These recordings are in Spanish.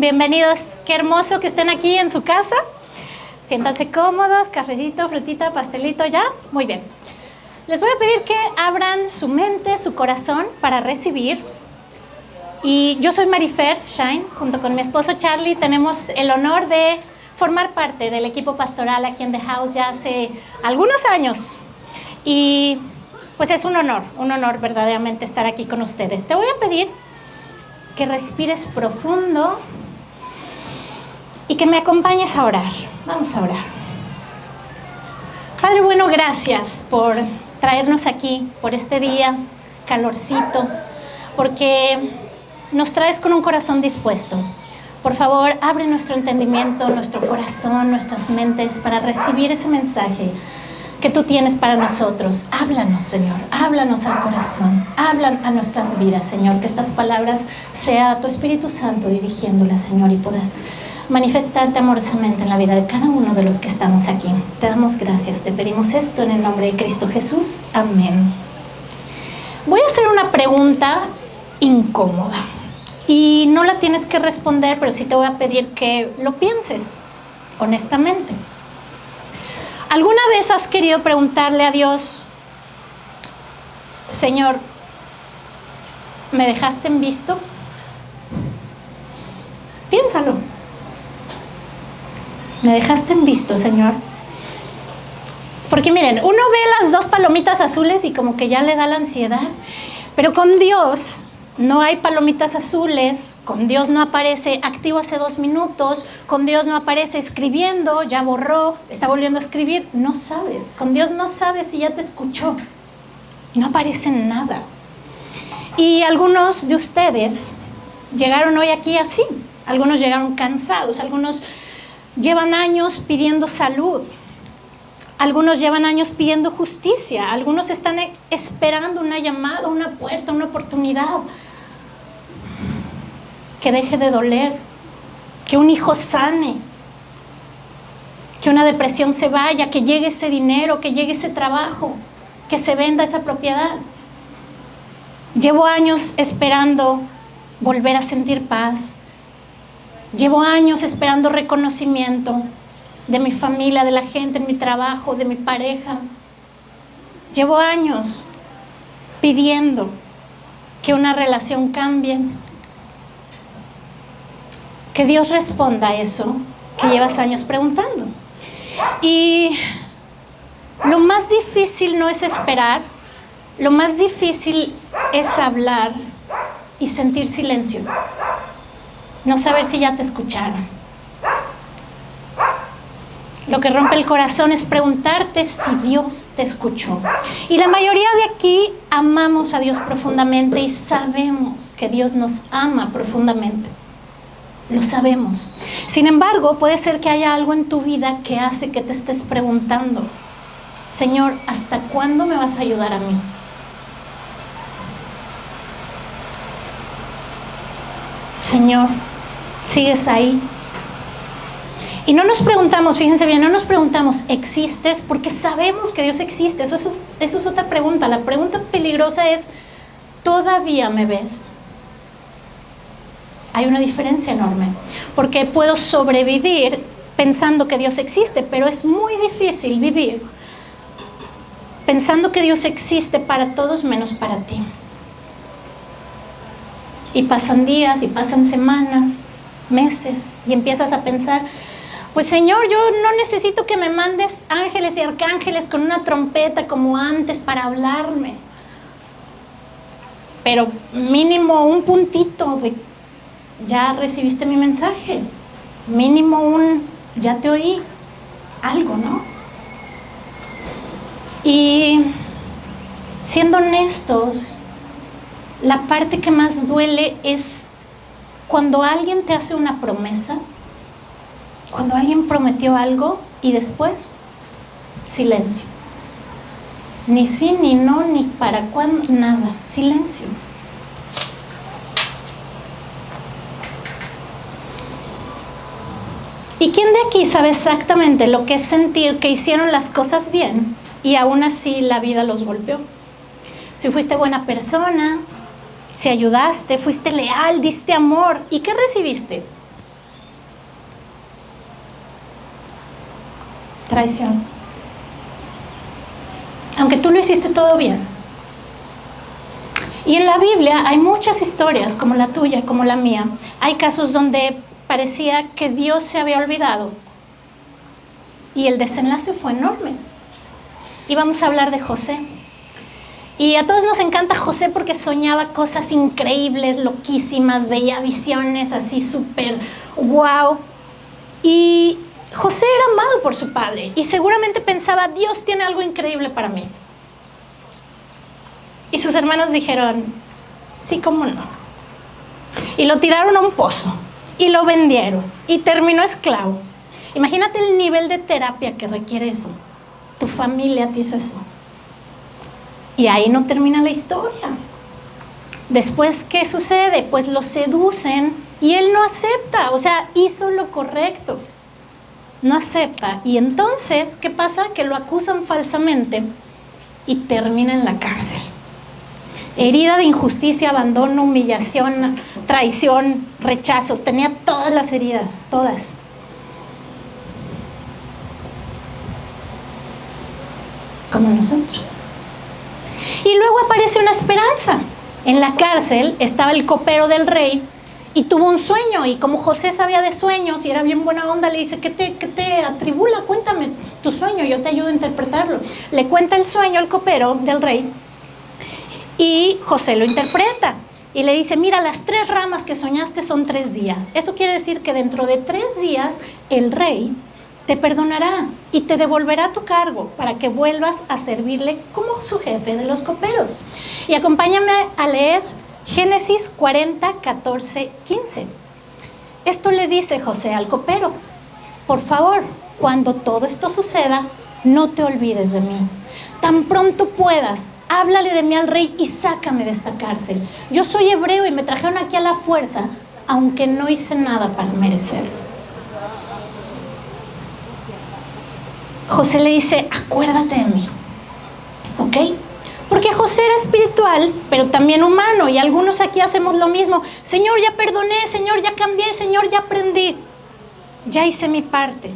Bienvenidos, qué hermoso que estén aquí en su casa. Siéntanse cómodos, cafecito, frutita, pastelito, ¿ya? Muy bien. Les voy a pedir que abran su mente, su corazón para recibir. Y yo soy Marifer Shine, junto con mi esposo Charlie tenemos el honor de formar parte del equipo pastoral aquí en The House ya hace algunos años. Y pues es un honor verdaderamente estar aquí con ustedes. Te voy a pedir que respires profundo y que me acompañes a orar. Vamos a orar. Padre bueno, gracias por traernos aquí, por este día, calorcito, porque nos traes con un corazón dispuesto. Por favor, abre nuestro entendimiento, nuestro corazón, nuestras mentes para recibir ese mensaje que tú tienes para nosotros. Háblanos, Señor, háblanos al corazón, hablan a nuestras vidas, Señor, que estas palabras sea tu Espíritu Santo dirigiéndolas, Señor, y puedas manifestarte amorosamente en la vida de cada uno de los que estamos aquí. Te damos gracias, te pedimos esto en el nombre de Cristo Jesús. Amén. Voy a hacer una pregunta incómoda y no la tienes que responder, pero sí te voy a pedir que lo pienses honestamente. ¿Alguna vez has querido preguntarle a Dios, Señor, ¿me dejaste en visto? Piénsalo. ¿Me dejaste en visto, Señor? Porque miren, uno ve las dos palomitas azules y como que ya le da la ansiedad, pero con Dios no hay palomitas azules, con Dios no aparece activo hace 2 minutos, con Dios no aparece escribiendo, ya borró, está volviendo a escribir, no sabes, con Dios no sabes si ya te escuchó, no aparece nada. Y algunos de ustedes llegaron hoy aquí así, algunos llegaron cansados, algunos llevan años pidiendo salud, algunos llevan años pidiendo justicia, algunos están esperando una llamada, una puerta, una oportunidad. Que deje de doler, que un hijo sane, que una depresión se vaya, que llegue ese dinero, que llegue ese trabajo, que se venda esa propiedad. Llevo años esperando volver a sentir paz. Llevo años esperando reconocimiento de mi familia, de la gente, en mi trabajo, de mi pareja. Llevo años pidiendo que una relación cambie. Que Dios responda a eso que llevas años preguntando. Y lo más difícil no es esperar, lo más difícil es hablar y sentir silencio. No saber si ya te escucharon. Lo que rompe el corazón es preguntarte si Dios te escuchó. Y la mayoría de aquí amamos a Dios profundamente y sabemos que Dios nos ama profundamente. Lo sabemos. Sin embargo, puede ser que haya algo en tu vida que hace que te estés preguntando, Señor, ¿hasta cuándo me vas a ayudar a mí? Señor, ¿sigues ahí? Y no nos preguntamos, fíjense bien, no nos preguntamos, ¿existes? Porque sabemos que Dios existe. Eso es otra pregunta. La pregunta peligrosa es, ¿todavía me ves? Hay una diferencia enorme, porque puedo sobrevivir pensando que Dios existe, pero es muy difícil vivir pensando que Dios existe para todos menos para ti. Y pasan días, y pasan semanas, meses, y empiezas a pensar, pues Señor, yo no necesito que me mandes ángeles y arcángeles con una trompeta como antes para hablarme, pero mínimo un puntito de ya recibiste mi mensaje, mínimo ya te oí, algo, ¿no? Y siendo honestos, la parte que más duele es cuando alguien te hace una promesa, cuando alguien prometió algo y después, silencio. Ni sí, ni no, ni para cuándo, nada, silencio. ¿Y quién de aquí sabe exactamente lo que es sentir que hicieron las cosas bien y aún así la vida los golpeó? Si fuiste buena persona, si ayudaste, fuiste leal, diste amor, ¿y qué recibiste? traición. Aunque tú lo hiciste todo bien. Y en la Biblia hay muchas historias, como la tuya, como la mía. Hay casos donde parecía que Dios se había olvidado. Y el desenlace fue enorme. Y vamos a hablar de José. Y a todos nos encanta José porque soñaba cosas increíbles, loquísimas, veía visiones así súper wow. Y José era amado por su padre y seguramente pensaba, Dios tiene algo increíble para mí. Y sus hermanos dijeron, sí, cómo no. Y lo tiraron a un pozo y lo vendieron y terminó esclavo. Imagínate el nivel de terapia que requiere eso. Tu familia te hizo eso. Y ahí no termina la historia. Después, ¿qué sucede? Pues lo seducen y él no acepta. O sea, hizo lo correcto. No acepta. Y entonces, ¿qué pasa? Que lo acusan falsamente y termina en la cárcel. Herida de injusticia, abandono, humillación, traición, rechazo. Tenía todas las heridas, todas. Como nosotros. Y luego aparece una esperanza. En la cárcel estaba el copero del rey y tuvo un sueño. Y como José sabía de sueños y era bien buena onda, le dice, ¿qué te atribula? Cuéntame tu sueño, yo te ayudo a interpretarlo. Le cuenta el sueño al copero del rey y José lo interpreta. Y le dice, mira, las 3 ramas que soñaste son 3 días. Eso quiere decir que dentro de 3 días el rey te perdonará y te devolverá tu cargo para que vuelvas a servirle como su jefe de los coperos. Y acompáñame a leer Génesis 40, 14, 15. Esto le dice José al copero, por favor, cuando todo esto suceda, no te olvides de mí. Tan pronto puedas, háblale de mí al rey y sácame de esta cárcel. Yo soy hebreo y me trajeron aquí a la fuerza, aunque no hice nada para merecerlo. José le dice, acuérdate de mí, ¿ok? Porque José era espiritual, pero también humano, y algunos aquí hacemos lo mismo. Señor, ya perdoné, Señor, ya cambié, Señor, ya aprendí. Ya hice mi parte,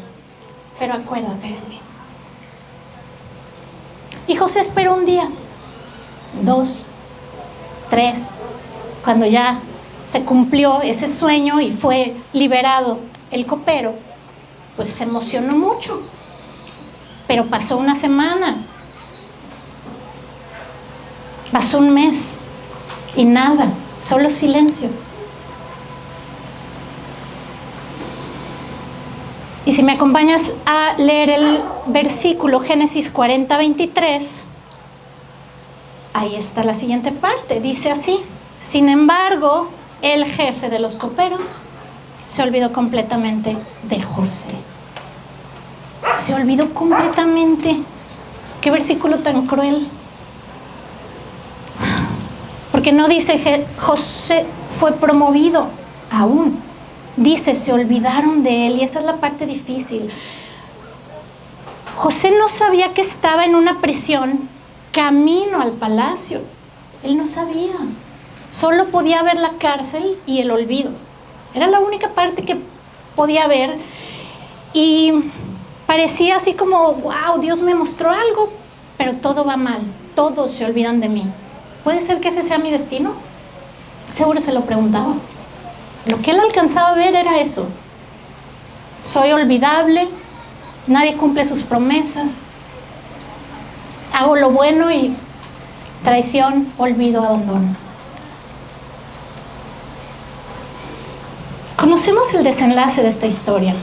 pero acuérdate de mí. Y José esperó un día, 2, 3, cuando ya se cumplió ese sueño y fue liberado el copero, pues se emocionó mucho. Pero pasó una semana, pasó un mes y nada, solo silencio. Y si me acompañas a leer el versículo Génesis 40, 23, ahí está la siguiente parte, dice así, sin embargo, el jefe de los coperos se olvidó completamente de José. Se olvidó completamente. Qué versículo tan cruel. Porque no dice José fue promovido aún. Dice, se olvidaron de él y esa es la parte difícil. José no sabía que estaba en una prisión camino al palacio. Él no sabía. Solo podía ver la cárcel y el olvido. Era la única parte que podía ver y parecía así como, wow, Dios me mostró algo, pero todo va mal, todos se olvidan de mí. ¿Puede ser que ese sea mi destino? Seguro se lo preguntaba. Lo que él alcanzaba a ver era eso. Soy olvidable, nadie cumple sus promesas, hago lo bueno y traición, olvido, abandono. Conocemos el desenlace de esta historia.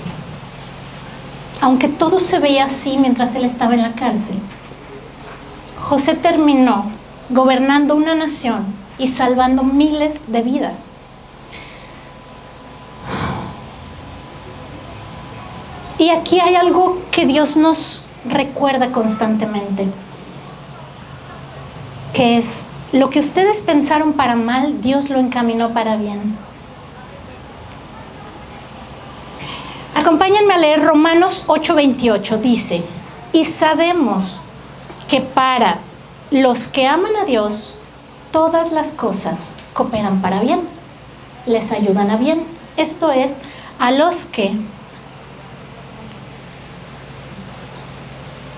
Aunque todo se veía así mientras él estaba en la cárcel, José terminó gobernando una nación y salvando miles de vidas. Y aquí hay algo que Dios nos recuerda constantemente, que es lo que ustedes pensaron para mal, Dios lo encaminó para bien. Acompáñenme a leer Romanos 8:28, dice, y sabemos que para los que aman a Dios, todas las cosas cooperan para bien, les ayudan a bien. Esto es, a los que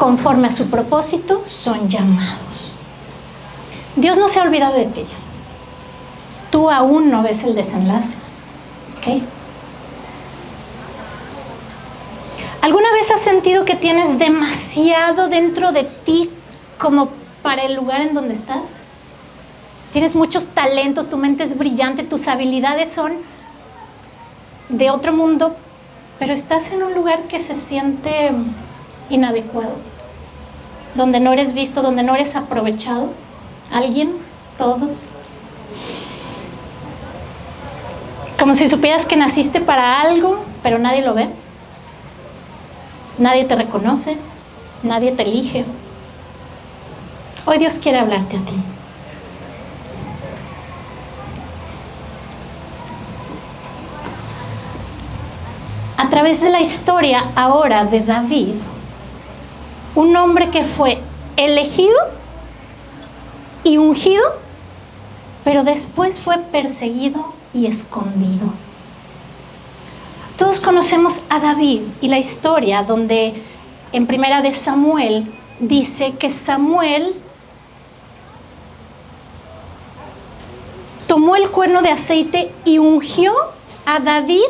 conforme a su propósito, son llamados. Dios no se ha olvidado de ti. Tú aún no ves el desenlace. ¿Ok? ¿Alguna vez has sentido que tienes demasiado dentro de ti como para el lugar en donde estás? Tienes muchos talentos, tu mente es brillante, tus habilidades son de otro mundo, pero estás en un lugar que se siente inadecuado, donde no eres visto, donde no eres aprovechado. ¿Alguien? ¿Todos? Como si supieras que naciste para algo, pero nadie lo ve. Nadie te reconoce, nadie te elige. Hoy Dios quiere hablarte a ti. A través de la historia ahora de David, un hombre que fue elegido y ungido, pero después fue perseguido y escondido. Todos conocemos a David y la historia donde en Primera de Samuel dice que Samuel tomó el cuerno de aceite y ungió a David.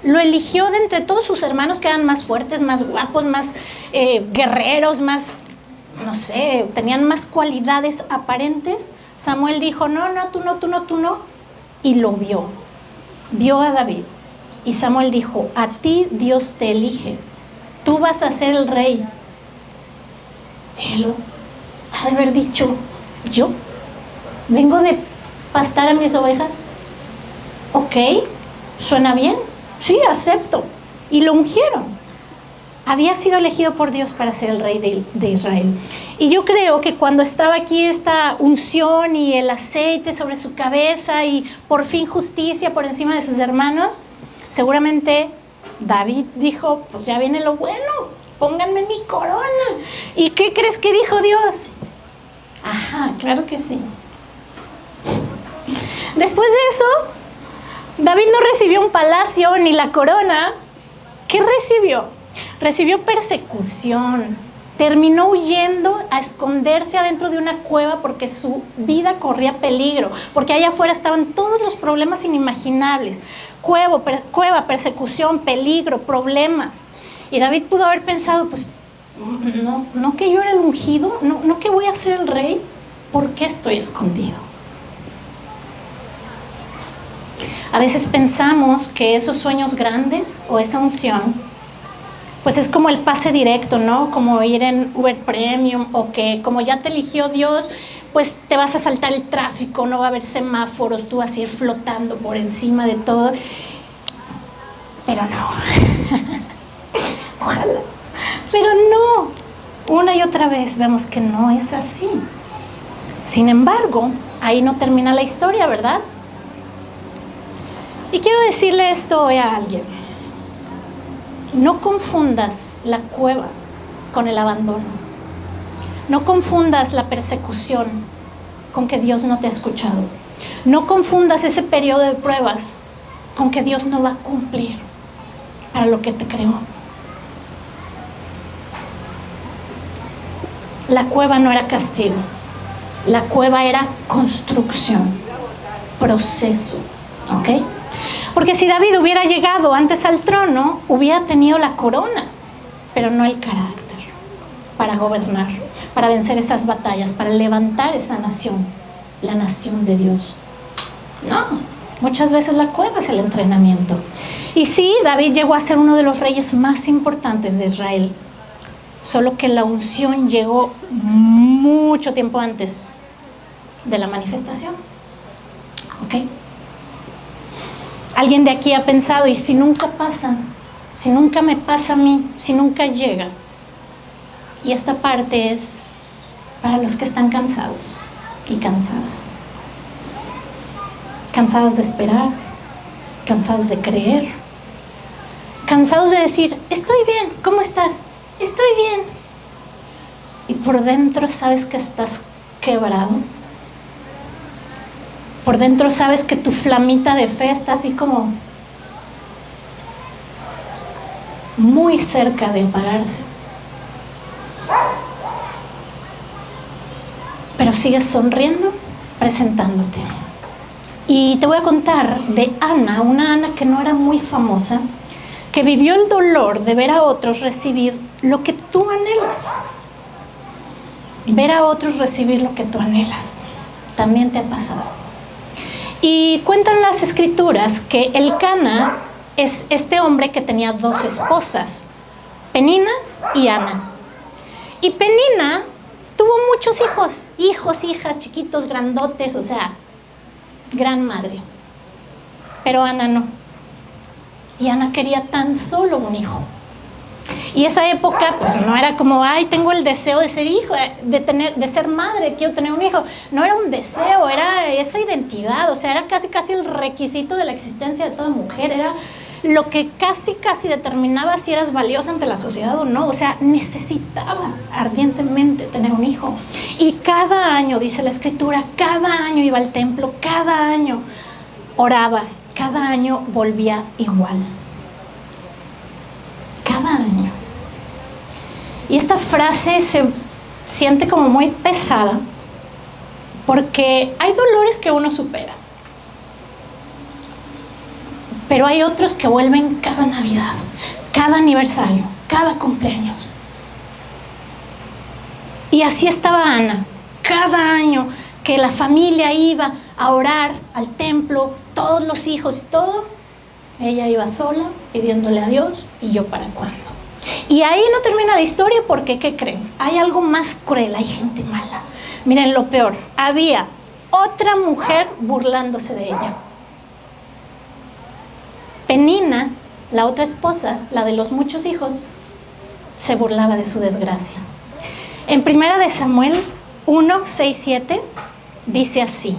Lo eligió de entre todos sus hermanos que eran más fuertes, más guapos, más guerreros, más, no sé, tenían más cualidades aparentes. Samuel dijo, no, tú no. Y lo vio. Vio a David. Y Samuel dijo, a ti Dios te elige. Tú vas a ser el rey. Él ha de haber dicho, ¿yo? ¿Vengo de pastar a mis ovejas? Ok, suena bien. Sí, acepto. Y lo ungieron. Había sido elegido por Dios para ser el rey de Israel. Y yo creo que cuando estaba aquí esta unción y el aceite sobre su cabeza y por fin justicia por encima de sus hermanos, seguramente David dijo, pues ya viene lo bueno, pónganme mi corona. ¿Y qué crees que dijo Dios? Ajá, claro que sí. Después de eso, David no recibió un palacio ni la corona. ¿Qué recibió? Recibió persecución. Terminó huyendo a esconderse adentro de una cueva porque su vida corría peligro, porque allá afuera estaban todos los problemas inimaginables. Cueva, persecución, peligro, problemas. Y David pudo haber pensado, pues, no que yo era el ungido, no que voy a ser el rey, ¿por qué estoy escondido? A veces pensamos que esos sueños grandes o esa unción, pues es como el pase directo, ¿no? Como ir en Uber Premium, o que como ya te eligió Dios, pues te vas a saltar el tráfico, no va a haber semáforos, tú vas a ir flotando por encima de todo. Pero no. Ojalá. Pero no. Una y otra vez vemos que no es así. Sin embargo, ahí no termina la historia, ¿verdad? Y quiero decirle esto hoy a alguien. No confundas la cueva con el abandono. No confundas la persecución con que Dios no te ha escuchado. No confundas ese periodo de pruebas con que Dios no va a cumplir para lo que te creó. La cueva no era castigo. La cueva era construcción, proceso, ¿ok? Porque si David hubiera llegado antes al trono, hubiera tenido la corona, pero no el carácter para gobernar, para vencer esas batallas, para levantar esa nación, la nación de Dios. No, muchas veces la cueva es el entrenamiento. Y sí, David llegó a ser uno de los reyes más importantes de Israel, solo que la unción llegó mucho tiempo antes de la manifestación. ¿Ok? Alguien de aquí ha pensado, ¿y si nunca pasa? Si nunca me pasa a mí, si nunca llega. Y esta parte es para los que están cansados y cansadas. Cansados de esperar, cansados de creer, cansados de decir, estoy bien, ¿cómo estás? Estoy bien. Y por dentro sabes que estás quebrado. Por dentro sabes que tu flamita de fe está así como muy cerca de apagarse. pero sigues sonriendo, presentándote. Y te voy a contar de Ana, una Ana que no era muy famosa, que vivió el dolor de ver a otros recibir lo que tú anhelas. Ver a otros recibir lo que tú anhelas. También te ha pasado. Y cuentan las escrituras que Elcana es este hombre que tenía 2 esposas, Penina y Ana. Y Penina tuvo muchos hijos, hijas, chiquitos, grandotes, o sea, gran madre. Pero Ana no. Y Ana quería tan solo un hijo. Y esa época, pues no era como, ay, tengo el deseo de ser hijo, de ser madre, quiero tener un hijo. No era un deseo, era esa identidad, o sea, era casi el requisito de la existencia de toda mujer, era lo que casi determinaba si eras valiosa ante la sociedad o no. O sea, necesitaba ardientemente tener un hijo. Y cada año, dice la escritura, cada año iba al templo, cada año oraba, cada año volvía igual. Cada año. Y esta frase se siente como muy pesada porque hay dolores que uno supera, pero hay otros que vuelven cada Navidad, cada aniversario, cada cumpleaños. Y así estaba Ana, cada año que la familia iba a orar al templo, todos los hijos y todo, ella iba sola pidiéndole a Dios, ¿y yo para cuándo? Y ahí no termina la historia porque, ¿qué creen? Hay algo más cruel, hay gente mala. Miren lo peor, había otra mujer burlándose de ella. Penina, la otra esposa, la de los muchos hijos, se burlaba de su desgracia. En 1 de Samuel 1, 6, 7 dice así: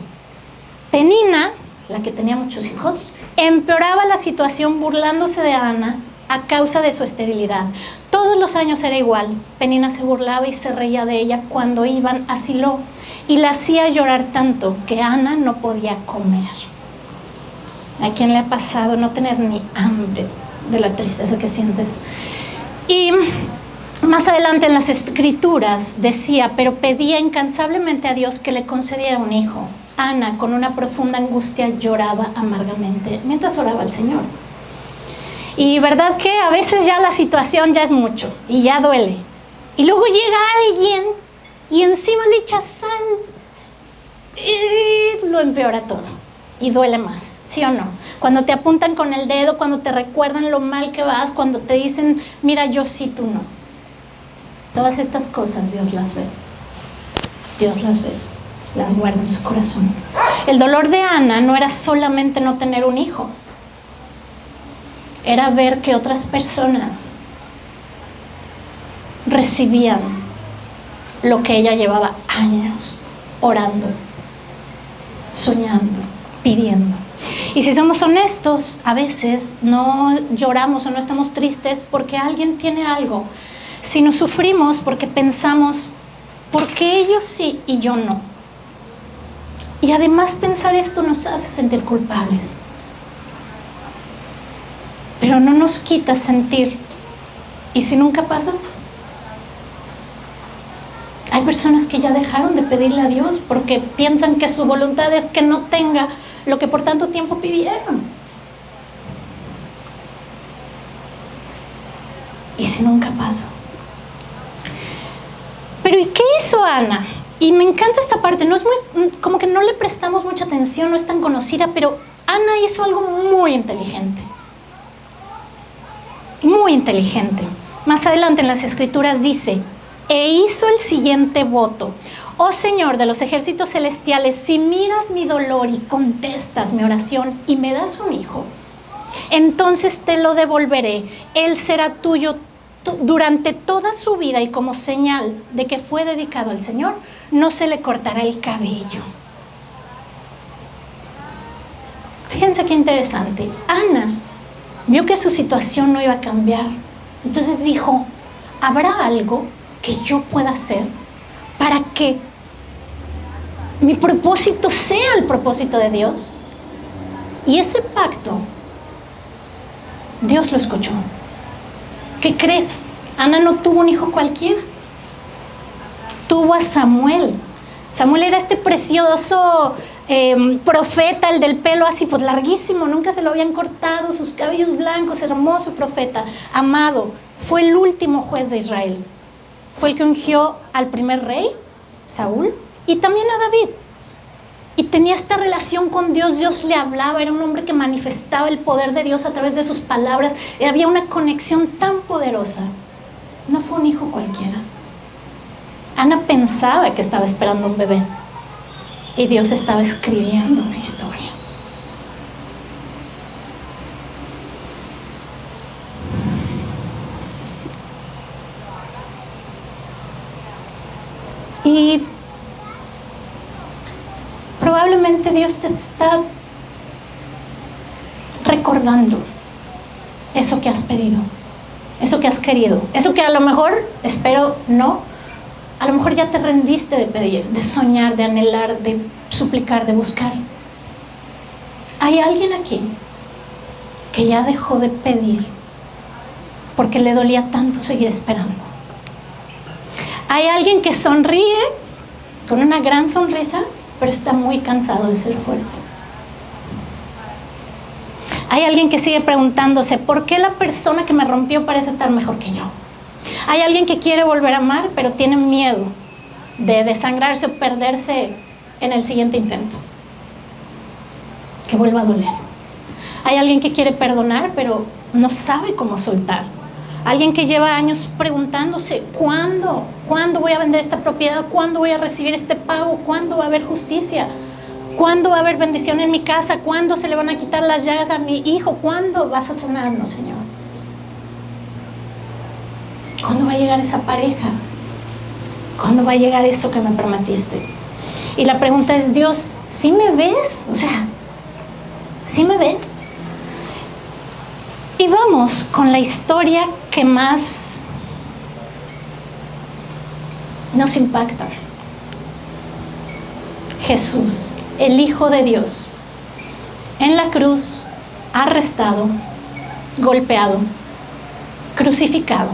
Penina, la que tenía muchos hijos, empeoraba la situación burlándose de Ana a causa de su esterilidad. Todos los años era igual. Penina se burlaba y se reía de ella cuando iban a Silo y la hacía llorar tanto que Ana no podía comer. ¿A quién le ha pasado no tener ni hambre de la tristeza que sientes? Y más adelante en las escrituras decía, pero pedía incansablemente a Dios que le concediera un hijo. Ana, con una profunda angustia, lloraba amargamente mientras oraba al Señor. Y verdad que a veces ya la situación ya es mucho y ya duele. Y luego llega alguien y encima le echa sal y lo empeora todo. Y duele más, ¿sí o no? Cuando te apuntan con el dedo, cuando te recuerdan lo mal que vas, cuando te dicen, mira, yo sí, tú no. Todas estas cosas Dios las ve. Dios las ve, las guarda en su corazón. El dolor de Ana no era solamente no tener un hijo. Era ver que otras personas recibían lo que ella llevaba años orando, soñando, pidiendo. Y si somos honestos, a veces no lloramos o no estamos tristes porque alguien tiene algo, sino sufrimos porque pensamos, ¿por qué ellos sí y yo no? Y además pensar esto nos hace sentir culpables. Pero no nos quita sentir, ¿y si nunca pasa? Hay personas que ya dejaron de pedirle a Dios porque piensan que su voluntad es que no tenga lo que por tanto tiempo pidieron. ¿Y si nunca pasa? Pero ¿y qué hizo Ana? Y me encanta esta parte, no es muy, como que no le prestamos mucha atención, no es tan conocida, pero Ana hizo algo muy inteligente. Muy inteligente. Más adelante en las escrituras dice, e hizo el siguiente voto: oh Señor de los ejércitos celestiales, si miras mi dolor y contestas mi oración y me das un hijo, entonces te lo devolveré. Él será tuyo durante toda su vida y como señal de que fue dedicado al Señor, no se le cortará el cabello. Fíjense qué interesante. Ana vio que su situación no iba a cambiar. Entonces dijo, ¿habrá algo que yo pueda hacer para que mi propósito sea el propósito de Dios? Y ese pacto, Dios lo escuchó. ¿Qué crees? Ana no tuvo un hijo cualquiera. Tuvo a Samuel, Samuel era este precioso profeta, el del pelo así pues larguísimo, nunca se lo habían cortado, sus cabellos blancos, hermoso profeta, amado. Fue el último juez de Israel. Fue el que ungió al primer rey, Saúl, y también a David. Y tenía esta relación con Dios, Dios le hablaba, era un hombre que manifestaba el poder de Dios a través de sus palabras. Y había una conexión tan poderosa. No fue un hijo cualquiera. Ana pensaba que estaba esperando un bebé y Dios estaba escribiendo una historia. Y probablemente Dios te está recordando eso que has pedido, eso que has querido, eso que a lo mejor, espero no, a lo mejor ya te rendiste de pedir, de soñar, de anhelar, de suplicar, de buscar. ¿Hay alguien aquí que ya dejó de pedir porque le dolía tanto seguir esperando? ¿Hay alguien que sonríe con una gran sonrisa, pero está muy cansado de ser fuerte? Hay alguien que sigue preguntándose, ¿por qué la persona que me rompió parece estar mejor que yo? Hay alguien que quiere volver a amar, pero tiene miedo de desangrarse o perderse en el siguiente intento, que vuelva a doler. Hay alguien que quiere perdonar, pero no sabe cómo soltar. Alguien que lleva años preguntándose, ¿cuándo voy a vender esta propiedad? ¿Cuándo voy a recibir este pago? ¿Cuándo va a haber justicia? ¿Cuándo va a haber bendición en mi casa? ¿Cuándo se le van a quitar las llagas a mi hijo? ¿Cuándo vas a sanarnos, Señor? ¿Cuándo va a llegar esa pareja? ¿Cuándo va a llegar eso que me prometiste? Y la pregunta es, Dios, ¿sí me ves? O sea, ¿sí me ves? Y vamos con la historia que más nos impacta. Jesús, el Hijo de Dios, en la cruz, arrestado, golpeado, crucificado.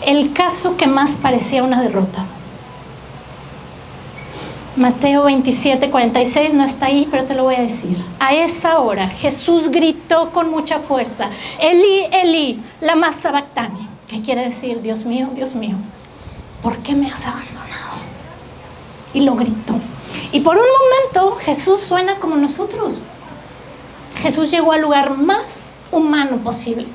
El caso que más parecía una derrota. Mateo 27:46 no está ahí, pero te lo voy a decir. A esa hora Jesús gritó con mucha fuerza, Elí, Elí, lama sabactani, que quiere decir, Dios mío, ¿por qué me has abandonado? Y lo gritó. Y por un momento Jesús suena como nosotros. Jesús llegó al lugar más humano posible.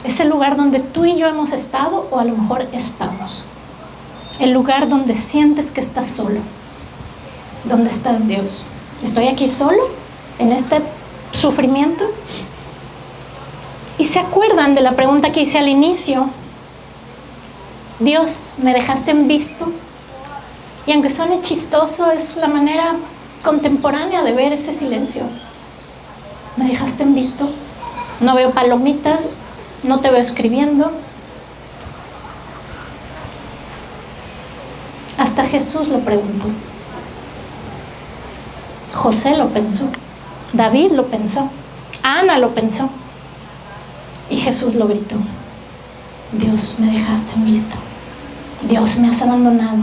Es el lugar donde tú y yo hemos estado, o a lo mejor estamos. El lugar donde sientes que estás solo. ¿Dónde estás, Dios? ¿Estoy aquí solo? ¿En este sufrimiento? ¿Y se acuerdan de la pregunta que hice al inicio? Dios, ¿me dejaste en visto? Y aunque suene chistoso, es la manera contemporánea de ver ese silencio. ¿Me dejaste en visto? No veo palomitas, no te veo escribiendo. Hasta Jesús lo preguntó. José lo pensó. David lo pensó. Ana lo pensó. Y Jesús lo gritó. Dios, me dejaste en visto. Dios, me has abandonado.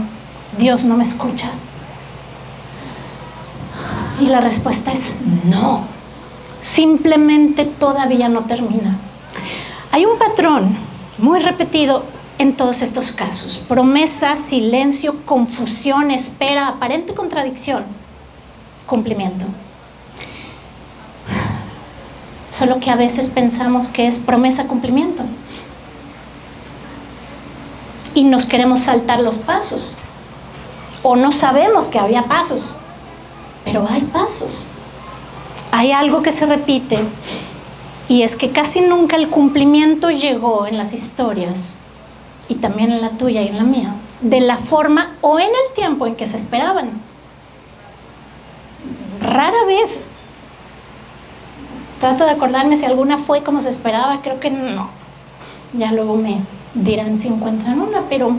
Dios, no me escuchas. Y la respuesta es no. Simplemente todavía no termina. Hay un patrón muy repetido en todos estos casos. Promesa, silencio, confusión, espera, aparente contradicción, cumplimiento. Solo que a veces pensamos que es promesa, cumplimiento. Y nos queremos saltar los pasos. O no sabemos que había pasos. Pero hay pasos. Hay algo que se repite. Y es que casi nunca el cumplimiento llegó en las historias, y también en la tuya y en la mía, de la forma o en el tiempo en que se esperaban. Rara vez. Trato de acordarme si alguna fue como se esperaba, creo que no. Ya luego me dirán si encuentran una, pero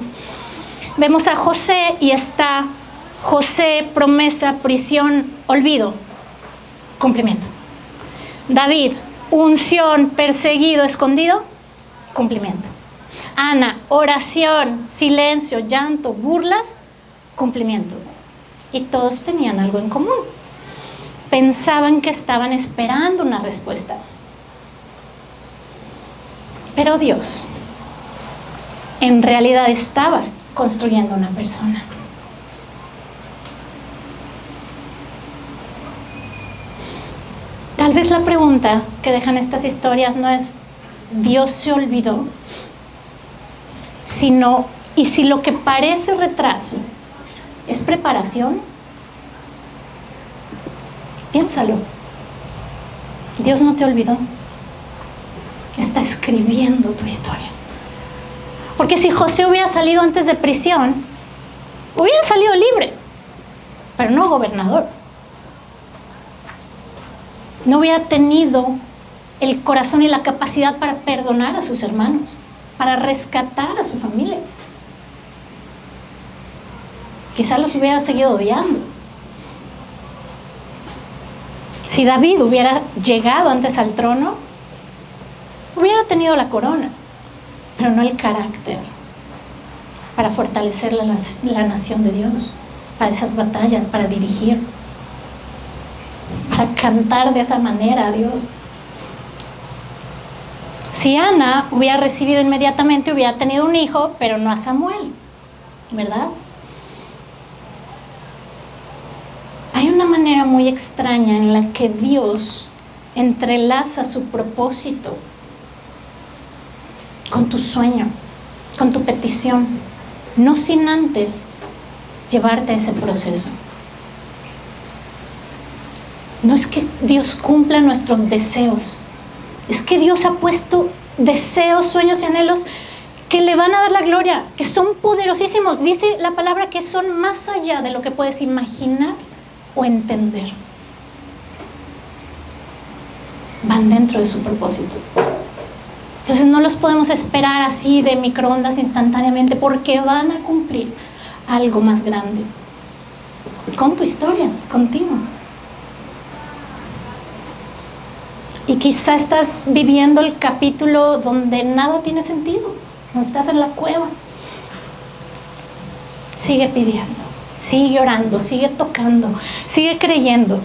vemos a José y está José, promesa, prisión, olvido, cumplimiento. David, unción, perseguido, escondido, cumplimiento. Ana, oración, silencio, llanto, burlas, cumplimiento. y todos tenían algo en común. Pensaban que estaban esperando una respuesta. Pero Dios en realidad estaba construyendo una persona. Tal vez la pregunta que dejan estas historias no es ¿Dios se olvidó? Sino, ¿y si lo que parece retraso es preparación? Piénsalo. Dios no te olvidó. Está escribiendo tu historia. Porque si José hubiera salido antes de prisión, hubiera salido libre, pero no gobernador. No hubiera tenido el corazón y la capacidad para perdonar a sus hermanos, para rescatar a su familia. Quizás los hubiera seguido odiando. Si David hubiera llegado antes al trono, hubiera tenido la corona, pero no el carácter para fortalecer la nación de Dios, para esas batallas, para dirigir, para cantar de esa manera a Dios. Si Ana hubiera recibido inmediatamente, hubiera tenido un hijo, pero no a Samuel, ¿verdad? Hay una manera muy extraña en la que Dios entrelaza su propósito con tu sueño, con tu petición, no sin antes llevarte a ese proceso. No es que Dios cumpla nuestros deseos, es que Dios ha puesto deseos, sueños y anhelos que le van a dar la gloria, que son poderosísimos. Dice la palabra que son más allá de lo que puedes imaginar o entender. Van dentro de su propósito. Entonces no los podemos esperar así de microondas instantáneamente, porque van a cumplir algo más grande con tu historia, contigo. Y quizá estás viviendo el capítulo donde nada tiene sentido, donde estás en la cueva. Sigue pidiendo, sigue orando, sigue tocando, sigue creyendo.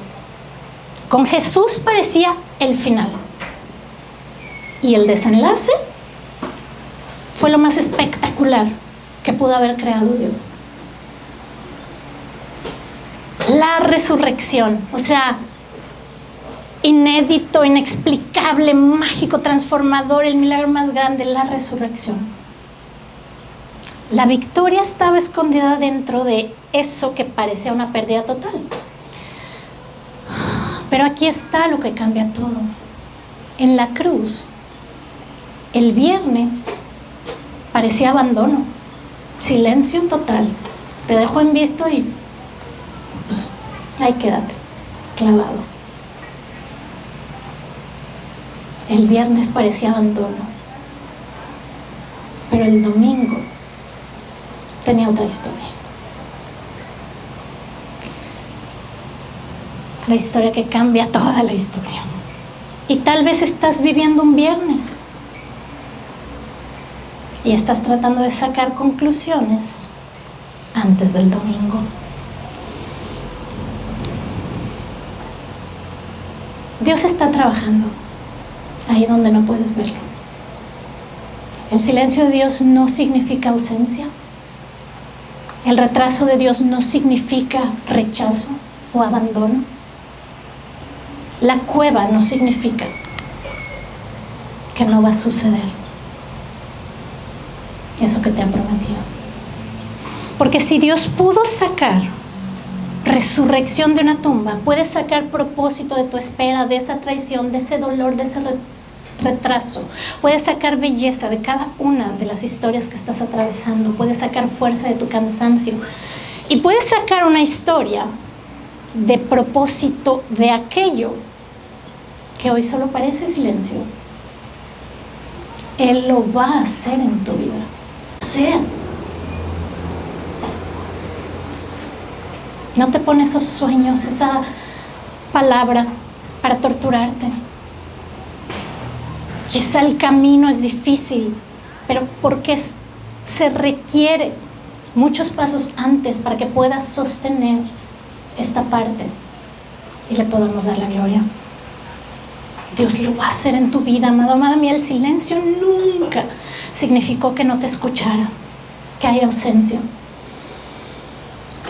Con Jesús parecía el final. Y el desenlace fue lo más espectacular que pudo haber creado Dios. La resurrección, o sea, inédito, inexplicable, mágico, transformador, el milagro más grande, la resurrección. La victoria estaba escondida dentro de eso que parecía una pérdida total. Pero aquí está lo que cambia todo. En la cruz, el viernes parecía abandono, silencio total. Te dejo en visto y pues ahí quédate, clavado. El viernes parecía abandono, pero el domingo tenía otra historia. La historia que cambia toda la historia. Y tal vez estás viviendo un viernes y estás tratando de sacar conclusiones antes del domingo. Dios está trabajando ahí donde no puedes verlo. El silencio de Dios no significa ausencia. El retraso de Dios no significa rechazo o abandono. La cueva no significa que no va a suceder eso que te ha prometido. Porque si Dios pudo sacar resurrección de una tumba, puede sacar propósito de tu espera, de esa traición, de ese dolor, de ese retraso. Puede sacar belleza de cada una de las historias que estás atravesando. Puede sacar fuerza de tu cansancio. Y puede sacar una historia de propósito de aquello que hoy solo parece silencio. Él lo va a hacer en tu vida. Sea. No te pone esos sueños, esa palabra para torturarte. Quizá el camino es difícil, pero porque se requiere muchos pasos antes para que puedas sostener esta parte y le podamos dar la gloria. Dios lo va a hacer en tu vida, amado, amada mía. El silencio nunca significó que no te escuchara, que hay ausencia.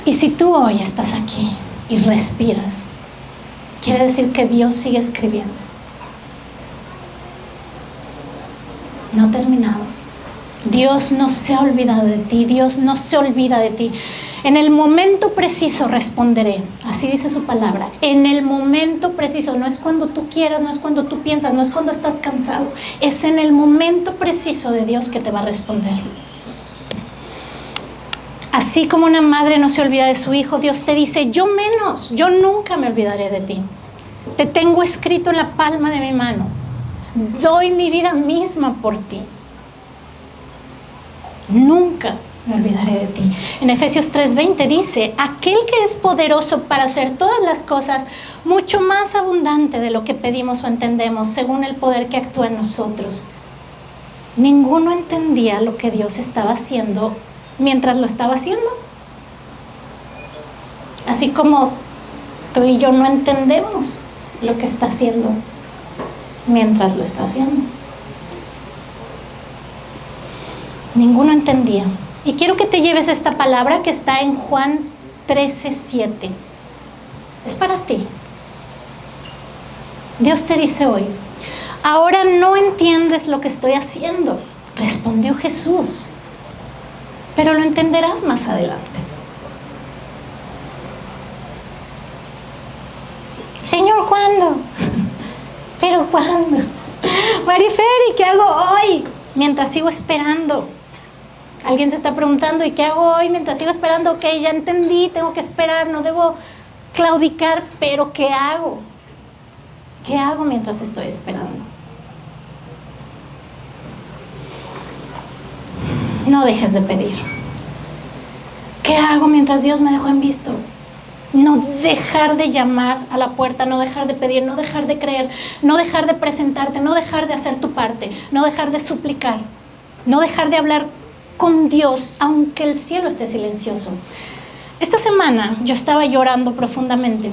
Y si tú hoy estás aquí y respiras, quiere decir que Dios sigue escribiendo. No ha terminado. Dios no se ha olvidado de ti. Dios no se olvida de ti. En el momento preciso responderé. Así dice su palabra. En el momento preciso. No es cuando tú quieras, no es cuando tú piensas, no es cuando estás cansado. Es en el momento preciso de Dios que te va a responder. Así como una madre no se olvida de su hijo, Dios te dice, yo menos, yo nunca me olvidaré de ti. Te tengo escrito en la palma de mi mano. Doy mi vida misma por ti. Nunca me olvidaré de ti. En Efesios 3:20 dice, aquel que es poderoso para hacer todas las cosas mucho más abundante de lo que pedimos o entendemos, según el poder que actúa en nosotros. Ninguno entendía lo que Dios estaba haciendo mientras lo estaba haciendo. Así como tú y yo no entendemos lo que está haciendo mientras lo está haciendo. Ninguno entendía. Y quiero que te lleves esta palabra que está en Juan 13:7. Es para ti. Dios te dice hoy, ahora no entiendes lo que estoy haciendo, respondió Jesús, pero lo entenderás más adelante. Señor, ¿cuándo? ¿Pero cuándo? Mariferi, ¿qué hago hoy? Mientras sigo esperando. Alguien se está preguntando, ¿y qué hago hoy mientras sigo esperando? Ok, ya entendí, tengo que esperar, no debo claudicar, pero ¿qué hago? ¿Qué hago mientras estoy esperando? No dejes de pedir. ¿Qué hago mientras Dios me dejó en visto? No dejar de llamar a la puerta, no dejar de pedir, no dejar de creer, no dejar de presentarte, no dejar de hacer tu parte, no dejar de suplicar, no dejar de hablar con Dios, aunque el cielo esté silencioso. Esta semana yo estaba llorando profundamente.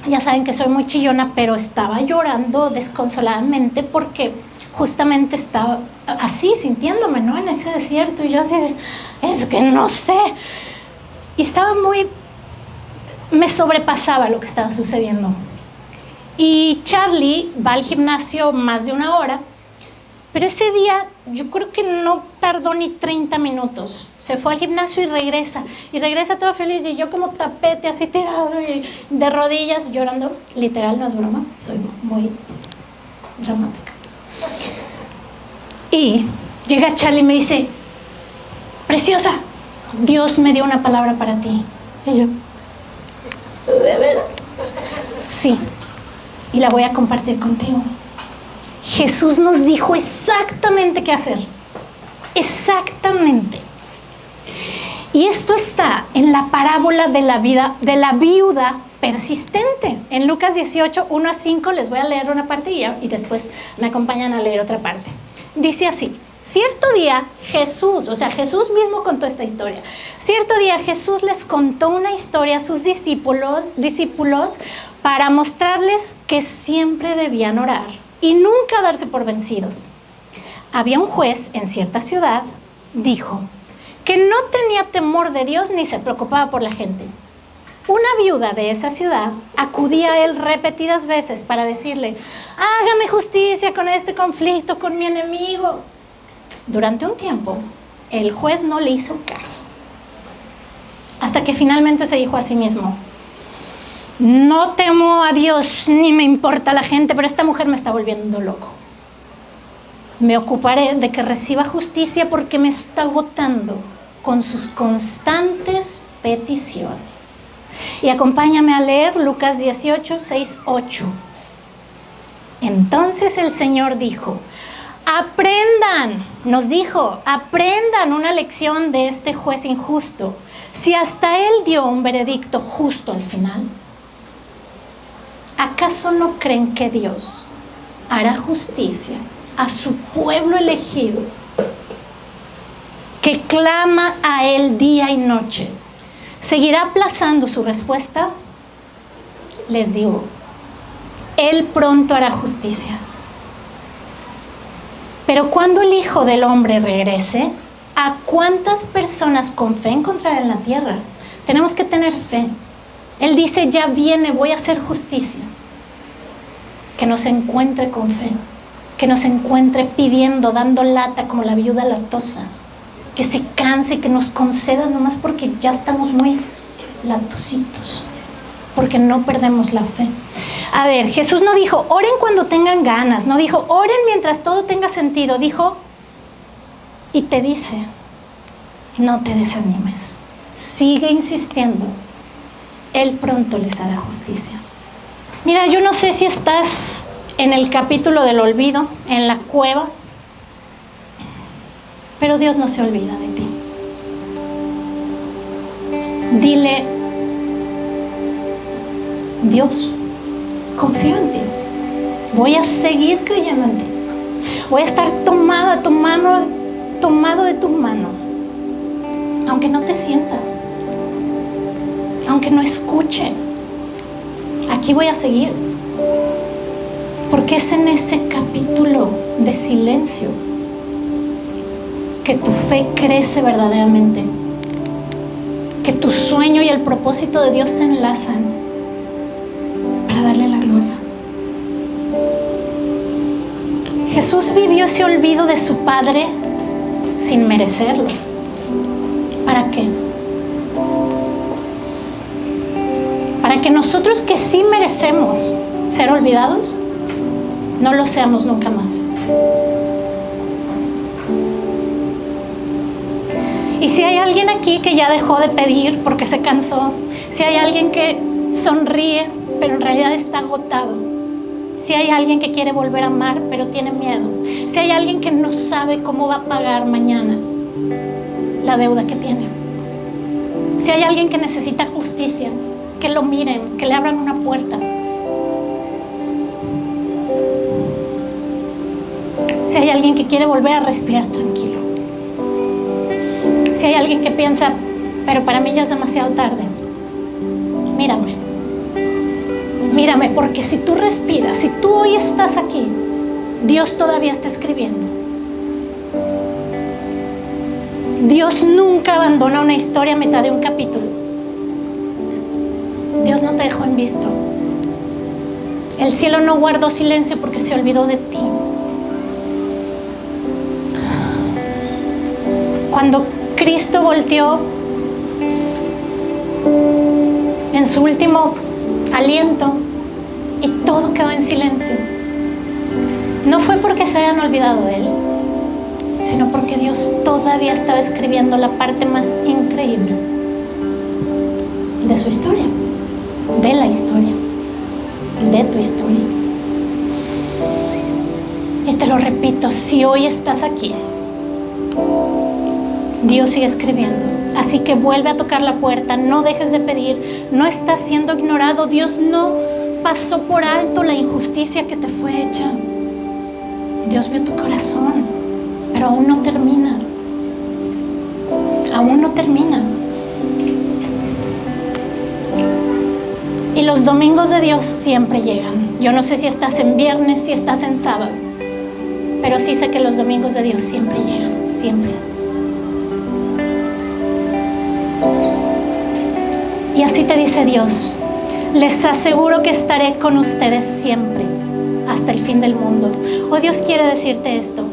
Ya saben que soy muy chillona, pero estaba llorando desconsoladamente porque justamente estaba así, sintiéndome, ¿no? En ese desierto. Y yo así, es que no sé. Y estaba me sobrepasaba lo que estaba sucediendo. Y Charlie va al gimnasio más de 1 hora, pero ese día yo creo que no tardó ni 30 minutos. Se fue al gimnasio y regresa todo feliz, y yo como tapete así tirado y de rodillas llorando. Literal, no es broma, soy muy dramática. Y llega Charlie y me dice, preciosa, Dios me dio una palabra para ti. Y yo, ¿de veras? Sí, y la voy a compartir contigo. Jesús nos dijo exactamente qué hacer. Exactamente. Y esto está en la parábola de la viuda persistente. En Lucas 18, 1-5, les voy a leer una partilla y después me acompañan a leer otra parte. Dice así: cierto día Jesús mismo contó esta historia. Cierto día Jesús les contó una historia a sus discípulos para mostrarles que siempre debían orar y nunca darse por vencidos. Había un juez en cierta ciudad, dijo, que no tenía temor de Dios ni se preocupaba por la gente. Una viuda de esa ciudad acudía a él repetidas veces para decirle, hágame justicia con este conflicto con mi enemigo. Durante un tiempo, el juez no le hizo caso, hasta que finalmente se dijo a sí mismo, no temo a Dios ni me importa la gente, pero esta mujer me está volviendo loco. Me ocuparé de que reciba justicia porque me está agotando con sus constantes peticiones. Y acompáñame a leer Lucas 18, 6, 8. Entonces el Señor dijo, nos dijo, aprendan una lección de este juez injusto. Si hasta él dio un veredicto justo al final, ¿acaso no creen que Dios hará justicia a su pueblo elegido, que clama a él día y noche? ¿Seguirá aplazando su respuesta? les digo, Él pronto hará justicia. Pero cuando el Hijo del Hombre regrese, ¿a cuántas personas con fe encontrará en la tierra? Tenemos que tener fe. Él dice, ya viene, voy a hacer justicia. Que nos encuentre con fe, que nos encuentre pidiendo, dando lata como la viuda latosa, que se canse, que nos conceda nomás porque ya estamos muy latositos, porque no perdemos la fe. A ver, Jesús no dijo, oren cuando tengan ganas, no dijo, oren mientras todo tenga sentido, dijo, y te dice, no te desanimes, sigue insistiendo, Él pronto les hará justicia. Mira, yo no sé si estás en el capítulo del olvido, en la cueva, pero Dios no se olvida de ti. Dile, Dios, confío en ti, voy a seguir creyendo en ti, voy a estar tomado de tu mano, aunque no te sienta, aunque no escuche, aquí voy a seguir, porque es en ese capítulo de silencio que tu fe crece verdaderamente, que tu sueño y el propósito de Dios se enlazan para darle la gloria. Jesús vivió ese olvido de su Padre sin merecerlo. ¿Para qué? Para que nosotros que sí merecemos ser olvidados, no lo seamos nunca más. Y si hay alguien aquí que ya dejó de pedir porque se cansó, si hay alguien que sonríe pero en realidad está agotado, si hay alguien que quiere volver a amar pero tiene miedo, si hay alguien que no sabe cómo va a pagar mañana la deuda que tiene, si hay alguien que necesita justicia, que lo miren, que le abran una puerta, si hay alguien que quiere volver a respirar tranquilo, si hay alguien que piensa, pero para mí ya es demasiado tarde, mírame, porque si tú respiras, si tú hoy estás aquí, Dios todavía está escribiendo. Dios nunca abandona una historia a mitad de un capítulo. Dios no te dejó en visto. El cielo no guardó silencio porque se olvidó de ti. Cuando Cristo volteó en su último aliento y todo quedó en silencio, no fue porque se hayan olvidado de Él, sino porque Dios todavía estaba escribiendo la parte más increíble de su historia, de la historia, de tu historia. Y te lo repito, si hoy estás aquí, Dios sigue escribiendo. Así que vuelve a tocar la puerta, no dejes de pedir, no estás siendo ignorado. Dios no pasó por alto la injusticia que te fue hecha. Dios vio tu corazón, pero aún no termina. Aún no termina. Y los domingos de Dios siempre llegan. Yo no sé si estás en viernes, si estás en sábado, pero sí sé que los domingos de Dios siempre llegan, siempre. Y así te dice Dios, les aseguro que estaré con ustedes siempre, hasta el fin del mundo. Oh, Dios quiere decirte esto.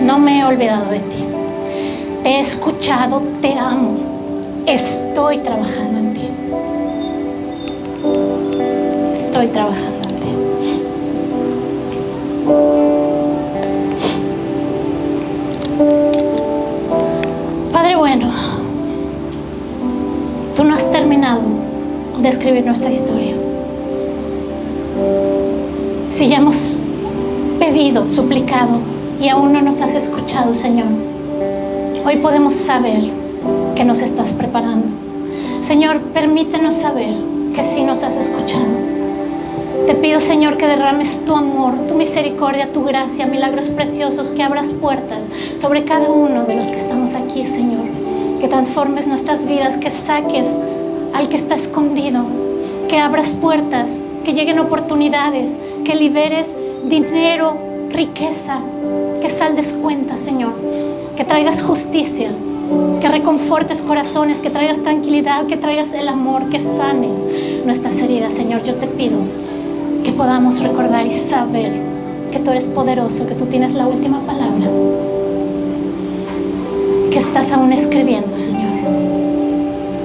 No me he olvidado de ti. Te he escuchado, te amo. Estoy trabajando en ti. Estoy trabajando en ti. Padre bueno, tú no has terminado de escribir nuestra historia. Si ya hemos pedido, suplicado y aún no nos has escuchado, Señor, hoy podemos saber que nos estás preparando. Señor, permítenos saber que sí nos has escuchado. Te pido, Señor, que derrames tu amor, tu misericordia, tu gracia, milagros preciosos, que abras puertas sobre cada uno de los que estamos aquí, Señor. Que transformes nuestras vidas, que saques al que está escondido, que abras puertas, que lleguen oportunidades, que liberes dinero, riqueza, que saldes cuentas, Señor, que traigas justicia, que reconfortes corazones, que traigas tranquilidad, que traigas el amor, que sanes nuestras heridas. Señor, yo te pido que podamos recordar y saber que tú eres poderoso, que tú tienes la última palabra, que estás aún escribiendo, Señor,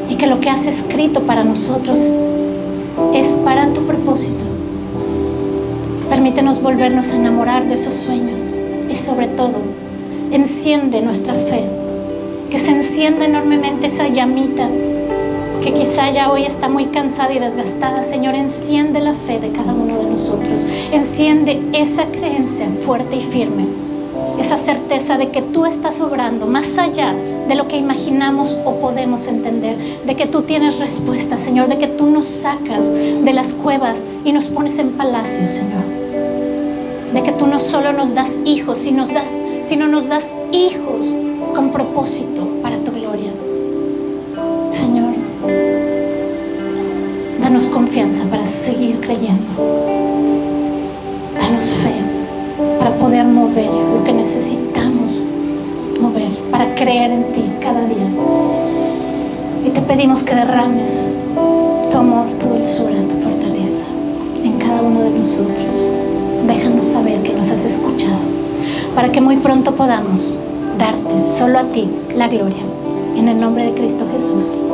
y que lo que has escrito para nosotros es para tu propósito. Permítenos volvernos a enamorar de esos sueños y sobre todo, enciende nuestra fe, que se encienda enormemente esa llamita que quizá ya hoy está muy cansada y desgastada. Señor, enciende la fe de cada uno de nosotros, enciende esa creencia fuerte y firme, esa certeza de que tú estás obrando más allá de lo que imaginamos o podemos entender, de que tú tienes respuesta, Señor, de que tú nos sacas de las cuevas y nos pones en palacios, Señor, de que tú no solo nos das hijos, sino nos das hijos con propósito para tu gloria. Señor, danos confianza para seguir creyendo, danos fe para poder mover lo que necesitamos mover, para creer en ti cada día. Y te pedimos que derrames tu amor, tu dulzura, tu fortaleza en cada uno de nosotros. Déjanos saber que nos has escuchado, para que muy pronto podamos darte solo a ti la gloria. En el nombre de Cristo Jesús.